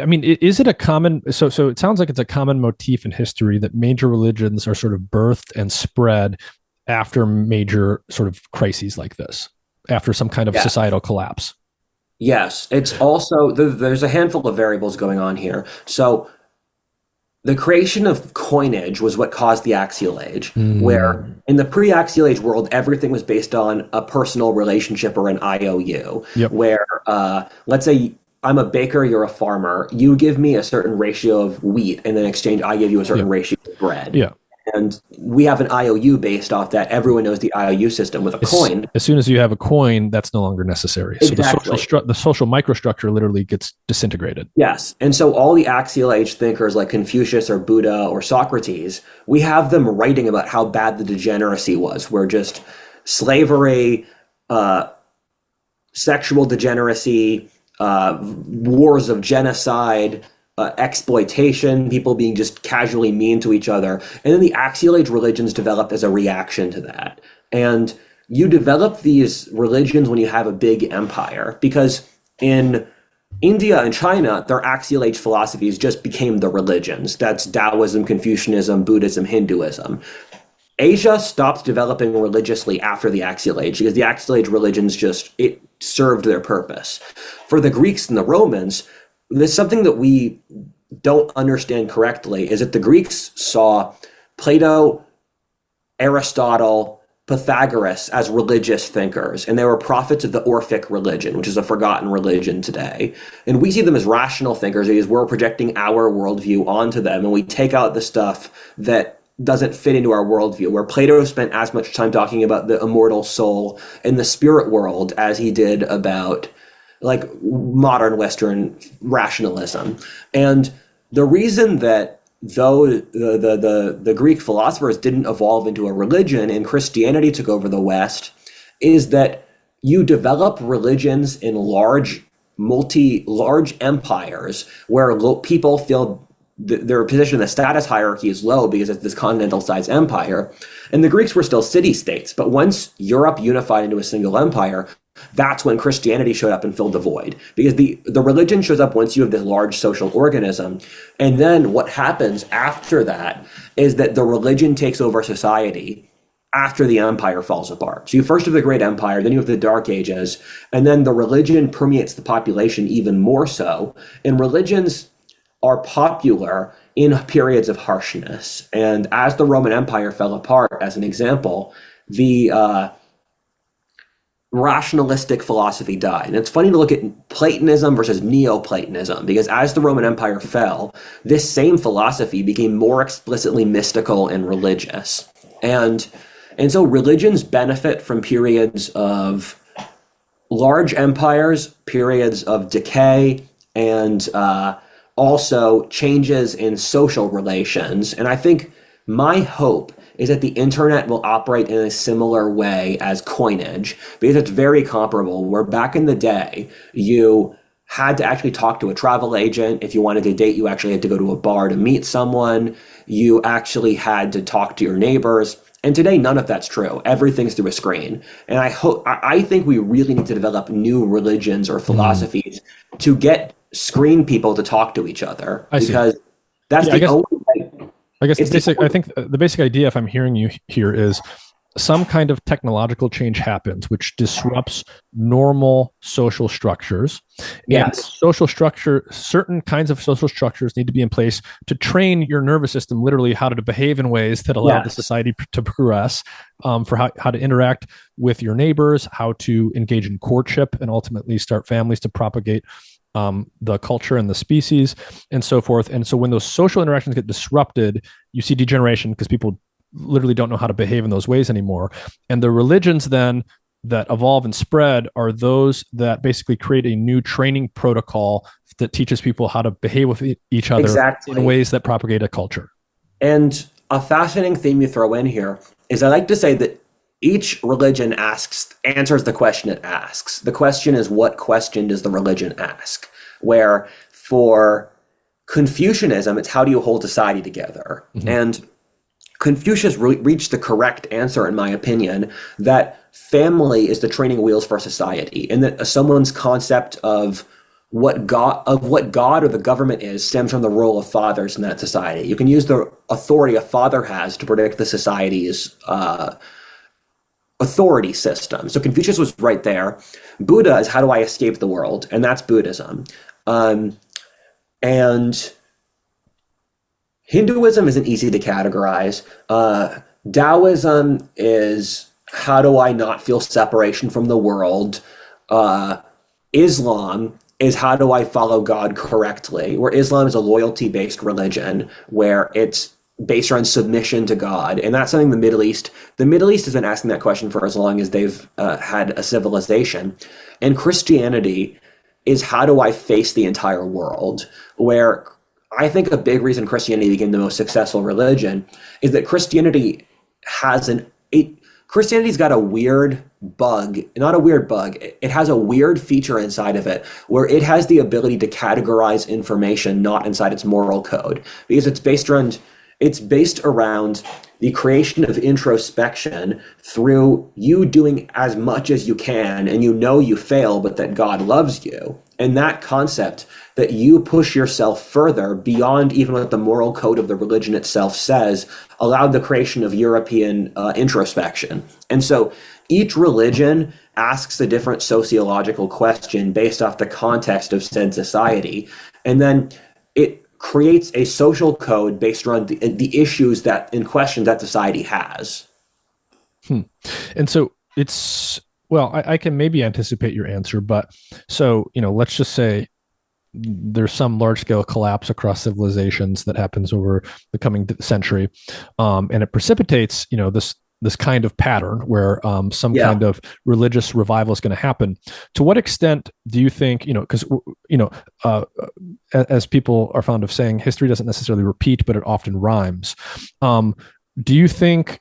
I mean, is it a common? So it sounds like it's a common motif in history that major religions are sort of birthed and spread after major sort of crises like this, after some kind of Yeah. societal collapse. Yes. It's also, there's a handful of variables going on here. So the creation of coinage was what caused the axial age, where Mm, in the pre-axial age world, everything was based on a personal relationship or an IOU, yep. where let's say I'm a baker, you're a farmer, you give me a certain ratio of wheat, and in exchange, I give you a certain Yep. ratio of bread. Yeah. And we have an IOU based off that. Everyone knows the IOU system with a coin. As soon as you have a coin, that's no longer necessary. So Exactly. the social microstructure literally gets disintegrated. Yes. And so all the axial age thinkers like Confucius or Buddha or Socrates, we have them writing about how bad the degeneracy was, where just slavery, uh, sexual degeneracy, wars of genocide, exploitation, people being just casually mean to each other. And then the axial age religions developed as a reaction to that. And you develop these religions when you have a big empire, because in India and China, their axial age philosophies just became the religions. That's Taoism, Confucianism, Buddhism, Hinduism. Asia stopped developing religiously after the axial age because the axial age religions just it served their purpose. For the Greeks and the Romans, there's something that we don't understand correctly is that the Greeks saw Plato, Aristotle, Pythagoras as religious thinkers, and they were prophets of the Orphic religion, which is a forgotten religion today. And we see them as rational thinkers because we're projecting our worldview onto them, and we take out the stuff that doesn't fit into our worldview, where Plato spent as much time talking about the immortal soul and the spirit world as he did about like modern Western rationalism. And the reason that though the Greek philosophers didn't evolve into a religion and Christianity took over the West is that you develop religions in large empires where people feel their position in the status hierarchy is low because it's this continental sized empire. And the Greeks were still city states. But once Europe unified into a single empire, that's when Christianity showed up and filled the void. Because the religion shows up once you have this large social organism. And then what happens after that is that the religion takes over society after the empire falls apart. So you first have the Great Empire, then you have the Dark Ages, and then the religion permeates the population even more so. And religions are popular in periods of harshness. And as the Roman Empire fell apart, as an example, the rationalistic philosophy died. And it's funny to look at Platonism versus Neoplatonism, because as the Roman Empire fell, this same philosophy became more explicitly mystical and religious. And so religions benefit from periods of large empires, periods of decay, and also changes in social relations. And I think my hope is that the internet will operate in a similar way as coinage, because it's very comparable, where back in the day, you had to actually talk to a travel agent. If you wanted to date, you actually had to go to a bar to meet someone. You actually had to talk to your neighbors. And today, none of that's true. Everything's through a screen. And I think we really need to develop new religions or Mm, philosophies to get screen people to talk to each other, I see. because that's Yeah, I the guess only way. It's the I think the basic idea, if I'm hearing you here, is some kind of technological change happens which disrupts normal social structures, and Yes, certain kinds of social structures need to be in place to train your nervous system literally how to behave in ways that allow the yes, society to progress, for how to interact with your neighbors, how to engage in courtship and ultimately start families to propagate the culture and the species and so forth. And so when those social interactions get disrupted, you see degeneration because people literally don't know how to behave in those ways anymore. And the religions then that evolve and spread are those that basically create a new training protocol that teaches people how to behave with each other in exactly. ways that propagate a culture. And a fascinating theme you throw in here is I like to say that each religion answers the question it asks. The question is, what question does the religion ask? Where for Confucianism, it's how do you hold society together? Mm-hmm. And Confucius reached the correct answer, in my opinion, that family is the training wheels for society, and that someone's concept of what God or the government is stems from the role of fathers in that society. You can use the authority a father has to predict the society's authority system. So Confucius was right there. Buddha is how do I escape the world, and that's Buddhism. And Hinduism isn't easy to categorize. Taoism is how do I not feel separation from the world. Islam is how do I follow God correctly, where Islam is a loyalty-based religion where it's based on submission to God. And that's something the Middle East has been asking that question for as long as they've had a civilization. And Christianity is how do I face the entire world, where I think a big reason Christianity became the most successful religion is that Christianity's got a weird bug, not a weird bug. It has a weird feature inside of it where it has the ability to categorize information not inside its moral code, because it's based around the creation of introspection through you doing as much as you can, and you fail, but that God loves you. And that concept that you push yourself further beyond even what the moral code of the religion itself says allowed the creation of European introspection. And so each religion asks a different sociological question based off the context of said society. And then it creates a social code based around the issues that in question that society has. And so I can maybe anticipate your answer, but so, let's just say there's some large scale collapse across civilizations that happens over the coming century. And it precipitates, this kind of pattern where some kind of religious revival is going to happen. To what extent do you think, because, as people are fond of saying, history doesn't necessarily repeat, but it often rhymes. Do you think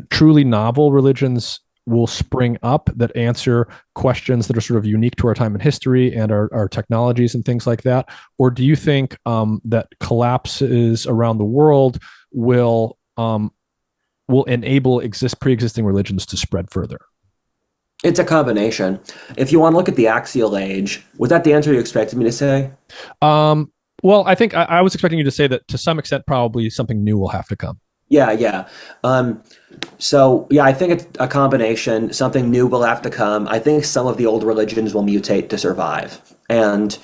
truly novel religions will spring up that answer questions that are sort of unique to our time in history and our technologies and things like that? Or do you think that collapses around the world will enable pre-existing religions to spread further? It's a combination. If you want to look at the axial age, was that the answer you expected me to say? Well, I think I was expecting you to say that to some extent, probably something new will have to come. Yeah. I think it's a combination. Something new will have to come. I think some of the old religions will mutate to survive. And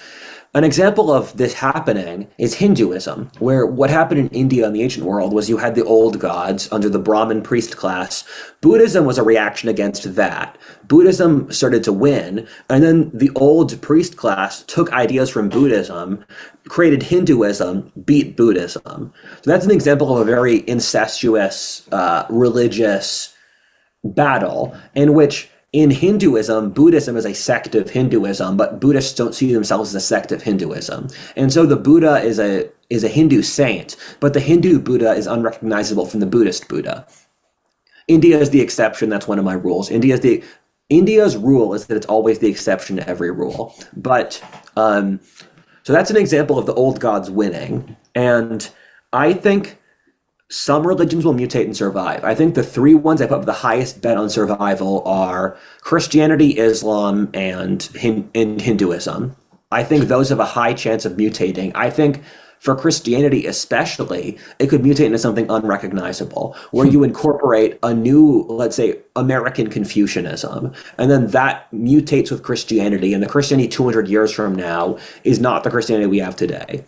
an example of this happening is Hinduism, where what happened in India in the ancient world was you had the old gods under the Brahmin priest class. Buddhism was a reaction against that. Buddhism started to win, and then the old priest class took ideas from Buddhism, created Hinduism, beat Buddhism. So that's an example of a very incestuous religious battle in which in Hinduism, Buddhism is a sect of Hinduism, but Buddhists don't see themselves as a sect of Hinduism. And so the Buddha is a Hindu saint, but the Hindu Buddha is unrecognizable from the Buddhist Buddha. India is the exception. That's one of my rules. India's rule is that it's always the exception to every rule. But so that's an example of the old gods winning. And I think some religions will mutate and survive. I think the three ones I put the highest bet on survival are Christianity, Islam, and Hinduism. I think those have a high chance of mutating. I think for Christianity especially, it could mutate into something unrecognizable, where you incorporate a new, let's say, American Confucianism, and then that mutates with Christianity, and the Christianity 200 years from now is not the Christianity we have today.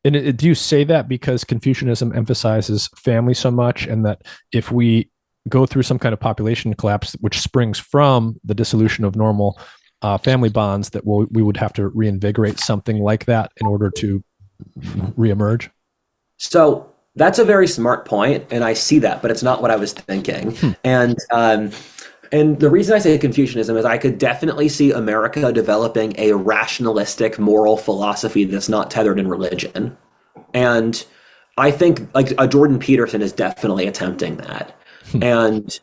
And do you say that because Confucianism emphasizes family so much, and that if we go through some kind of population collapse, which springs from the dissolution of normal family bonds, that we would have to reinvigorate something like that in order to reemerge? So that's a very smart point, and I see that, but it's not what I was thinking. And the reason I say Confucianism is I could definitely see America developing a rationalistic moral philosophy that's not tethered in religion. And I think like a Jordan Peterson is definitely attempting that. And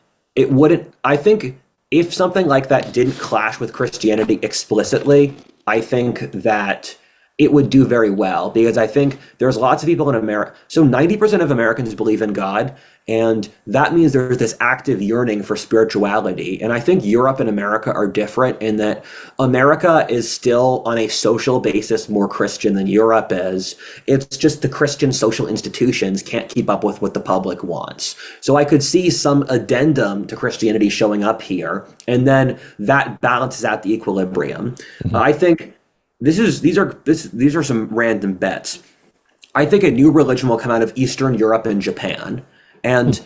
I think if something like that didn't clash with Christianity explicitly, I think that it would do very well, because I think there's lots of people in America. So 90% of Americans believe in God, and that means there's this active yearning for spirituality. And I think Europe and America are different in that America is still on a social basis more Christian than Europe is. It's just the Christian social institutions can't keep up with what the public wants. So I could see some addendum to Christianity showing up here, and then that balances out the equilibrium. I think these are some random bets. I think a new religion will come out of Eastern Europe and Japan. And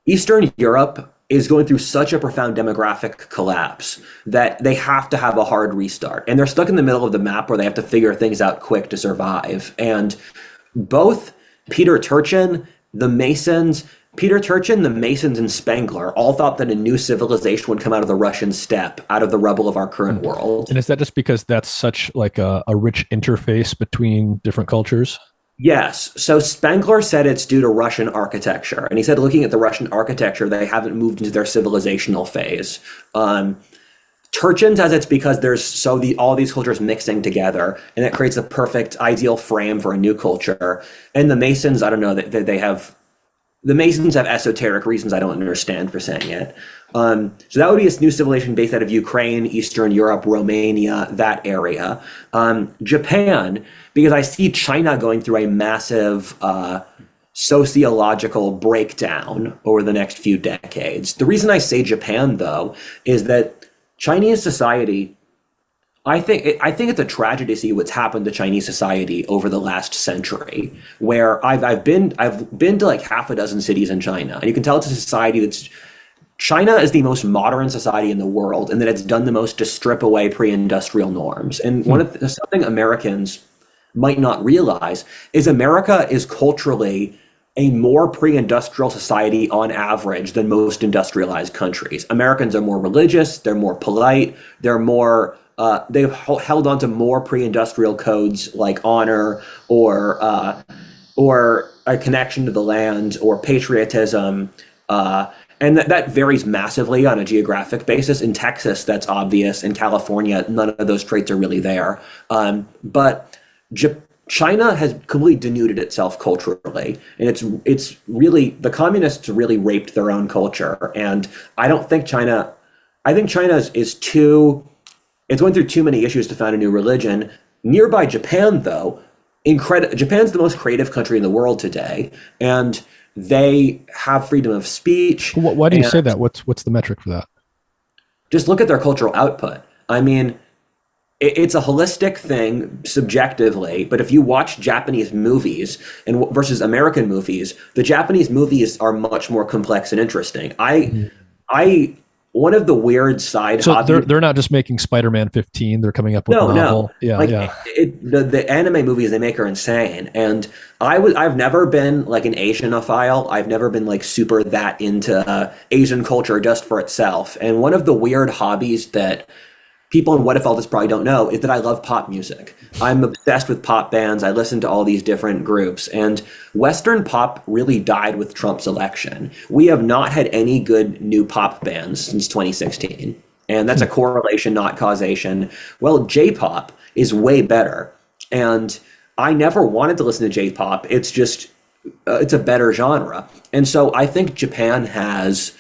Eastern Europe is going through such a profound demographic collapse that they have to have a hard restart. And they're stuck in the middle of the map where they have to figure things out quick to survive. And both Peter Turchin, the Masons, and Spengler all thought that a new civilization would come out of the Russian steppe, out of the rubble of our current world. And is that just because that's such like a rich interface between different cultures? Yes. So Spengler said it's due to Russian architecture. And he said, looking at the Russian architecture, they haven't moved into their civilizational phase. Turchin says it's because there's all these cultures mixing together, and it creates a perfect, ideal frame for a new culture. And the Masons, I don't know, the Masons have esoteric reasons I don't understand for saying it. So that would be a new civilization based out of Ukraine, Eastern Europe, Romania, that area. Japan, because I see China going through a massive sociological breakdown over the next few decades. The reason I say Japan, though, is that Chinese society, I think it's a tragedy to see what's happened to Chinese society over the last century, where I've been to like half a dozen cities in China, and you can tell it's a society China is the most modern society in the world, and that it's done the most to strip away pre-industrial norms. And something Americans might not realize is America is culturally a more pre-industrial society on average than most industrialized countries. Americans are more religious, they're more polite, they've held on to more pre-industrial codes like honor or a connection to the land or patriotism. And that varies massively on a geographic basis. In Texas, that's obvious. In California, none of those traits are really there. But China has completely denuded itself culturally, and it's really, the communists really raped their own culture. And I think China is it's going through too many issues to found a new religion. Nearby Japan, though, Japan's the most creative country in the world today, and they have freedom of speech. Why do you say that? What's the metric for that? Just look at their cultural output. I mean, it's a holistic thing subjectively, but if you watch Japanese movies versus American movies, the Japanese movies are much more complex and interesting. One of the weird side hobbies. They're not just making Spider-Man 15. They're coming up with a novel. Yeah, yeah. The anime movies they make are insane. And I've never been like an Asianophile. I've never been like super that into Asian culture just for itself. And one of the weird hobbies that people in What If All This probably don't know is that I love pop music. I'm obsessed with pop bands. I listen to all these different groups, and Western pop really died with Trump's election. We have not had any good new pop bands since 2016. And that's a correlation, not causation. Well, J-pop is way better. And I never wanted to listen to J-pop. It's just, it's a better genre. And so I think Japan has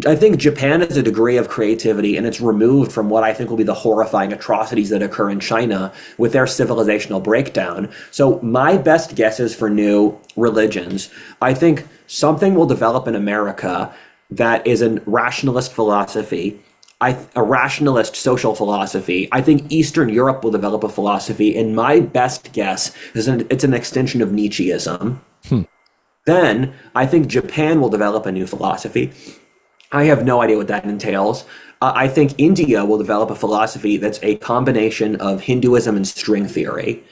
a degree of creativity, and it's removed from what I think will be the horrifying atrocities that occur in China with their civilizational breakdown. So my best guesses for new religions, I think something will develop in America that is a rationalist philosophy, a rationalist social philosophy. I think Eastern Europe will develop a philosophy, and my best guess is it's an extension of Nietzscheism. Then I think Japan will develop a new philosophy. I have no idea what that entails. I think India will develop a philosophy that's a combination of Hinduism and string theory,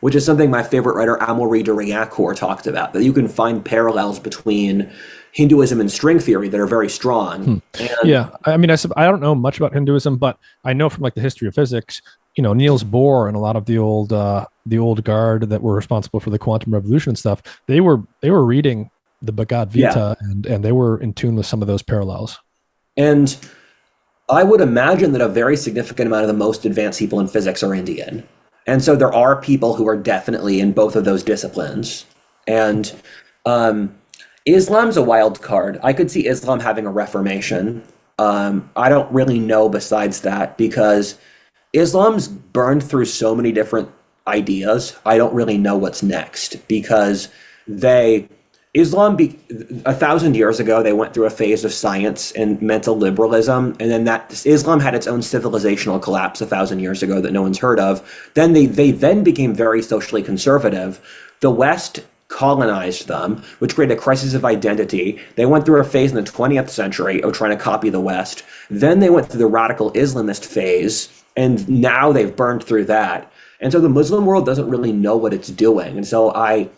which is something my favorite writer, Amaury de Riacourt, talked about, that you can find parallels between Hinduism and string theory that are very strong. Yeah, I mean, I don't know much about Hinduism, but I know from like the history of physics, Niels Bohr and a lot of the old guard that were responsible for the quantum revolution and stuff, they were reading the Bhagavad Gita, and they were in tune with some of those parallels. And I would imagine that a very significant amount of the most advanced people in physics are Indian. And so there are people who are definitely in both of those disciplines. And um, Islam's a wild card. I could see Islam having a reformation. I don't really know besides that because Islam's burned through so many different ideas. I don't really know what's next because they Islam be, 1,000 years ago they went through a phase of science and mental liberalism, and then that Islam had its own civilizational collapse 1,000 years ago that no one's heard of. Then they then became very socially conservative. The West colonized them, which created a crisis of identity. They went through a phase in the 20th century of trying to copy the West. Then they went through the radical Islamist phase, and now they've burned through that. And so the Muslim world doesn't really know what it's doing. And so I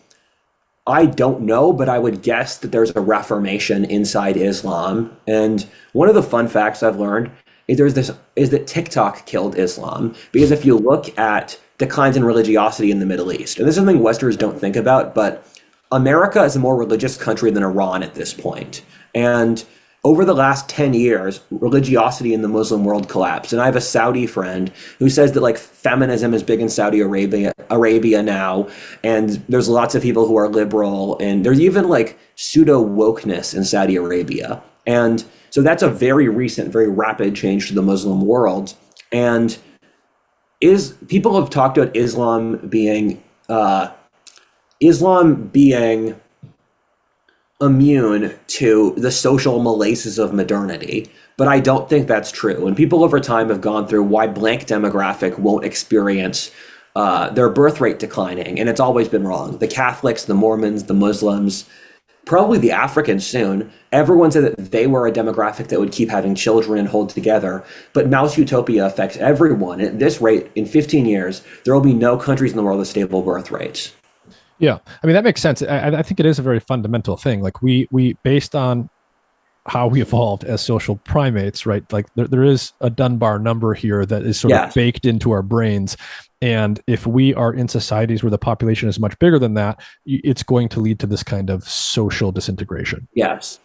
don't know, but I would guess that there's a reformation inside Islam. And one of the fun facts I've learned is that TikTok killed Islam. Because if you look at declines in religiosity in the Middle East, and this is something Westerners don't think about, but America is a more religious country than Iran at this point. And over the last 10 years, religiosity in the Muslim world collapsed. And I have a Saudi friend who says that like feminism is big in Saudi Arabia now. And there's lots of people who are liberal. And there's even like pseudo wokeness in Saudi Arabia. And so that's a very recent, very rapid change to the Muslim world. And people have talked about Islam being immune to the social malaises of modernity, but I don't think that's true. And people over time have gone through why blank demographic won't experience their birth rate declining, and it's always been wrong. The Catholics, the Mormons, the Muslims, probably the Africans soon, everyone said that they were a demographic that would keep having children and hold together. But mouse utopia affects everyone. At this rate, in 15 years, there will be no countries in the world with stable birth rates. Yeah, I mean that makes sense. I think it is a very fundamental thing. Like we based on how we evolved as social primates, right? Like there is a Dunbar number here that is sort of baked into our brains. And if we are in societies where the population is much bigger than that, it's going to lead to this kind of social disintegration. Yes.